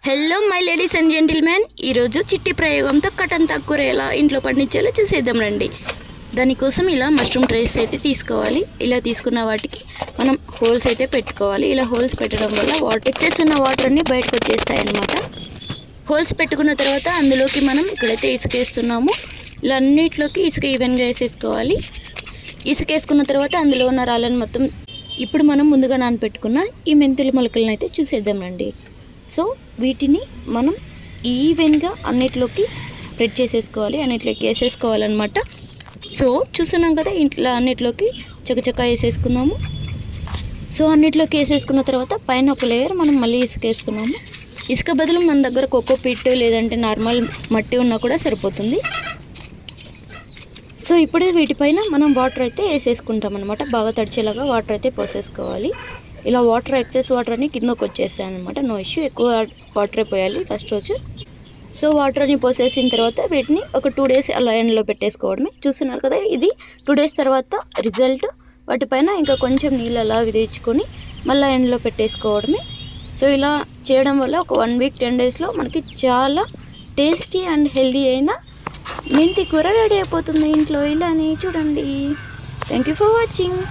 Hello my ladies and gentlemen, ఈరోజు చిట్టి ప్రయోగంతో కటన్ కూర ఎలా ఇంట్లో పండించాలో చూసేద్దాం రండి. దానికోసం ఇలా మష్రూమ్ ట్రేస్ అయితే తీసుకోవాలి. ఇలా తీసుకున్న వాటికి మనం హోల్స్ అయితే పెట్టుకోవాలి. ఇలా హోల్స్ పెట్టడం వల్ల ఎక్సెస్ ఉన్న వాటర్ అన్నీ బయటకు వచ్చేస్తాయి అన్నమాట. హోల్స్ పెట్టుకున్న తర్వాత అందులోకి మనం ఇక్కడైతే ఇసుక వేస్తున్నాము. ఇలా అన్నిట్లోకి ఇసుక ఈవెన్గా వేసేసుకోవాలి. ఇసుక వేసుకున్న తర్వాత అందులో ఉన్న రాళ్ళని మొత్తం ఇప్పుడు మనం ముందుగా నానపెట్టుకున్న ఈ మెంతుల మొలకలను అయితే చూసేద్దాం రండి. సో వీటిని మనం ఈవెన్గా అన్నిట్లోకి స్ప్రెడ్ చేసేసుకోవాలి, అన్నిట్లోకి వేసేసుకోవాలన్నమాట. సో చూస్తున్నాం కదా, ఇంట్లో అన్నిట్లోకి చకచక వేసేసుకుందాము. సో అన్నిట్లోకి వేసేసుకున్న తర్వాత పైన ఒక లేయర్ మనం మళ్ళీ ఇసుక వేస్తున్నాము. ఇసుక బదులు మన దగ్గర కోకో పిట్ లేదంటే నార్మల్ మట్టి ఉన్నా కూడా సరిపోతుంది. సో ఇప్పుడు వీటిపైన మనం వాటర్ అయితే వేసేసుకుంటాం అనమాట. బాగా తడిచేలాగా వాటర్ అయితే పోసేసుకోవాలి. ఇలా వాటర్ ఎక్సెస్ వాటర్ అని కిందకు వచ్చేస్తాయి అనమాట. నో ఇష్యూ, ఎక్కువ వాటరే పోయాలి ఫస్ట్ రోజు. సో వాటర్ అని పోసేసిన తర్వాత వీటిని ఒక 2 days అలా ఎండలో పెట్టేసుకోవడమే. చూస్తున్నారు కదా, ఇది 2 days తర్వాత రిజల్ట్. వాటిపైన ఇంకా కొంచెం నీళ్ళు అలా విధించుకొని మళ్ళీ ఎండలో పెట్టేసుకోవడమే. సో ఇలా చేయడం వల్ల ఒక 1 week 10 daysలో మనకి చాలా టేస్టీ అండ్ హెల్దీ అయిన మెంతి కూర రెడీ అయిపోతుంది ఇంట్లో. ఇలానే చూడండి. Thank you for watching.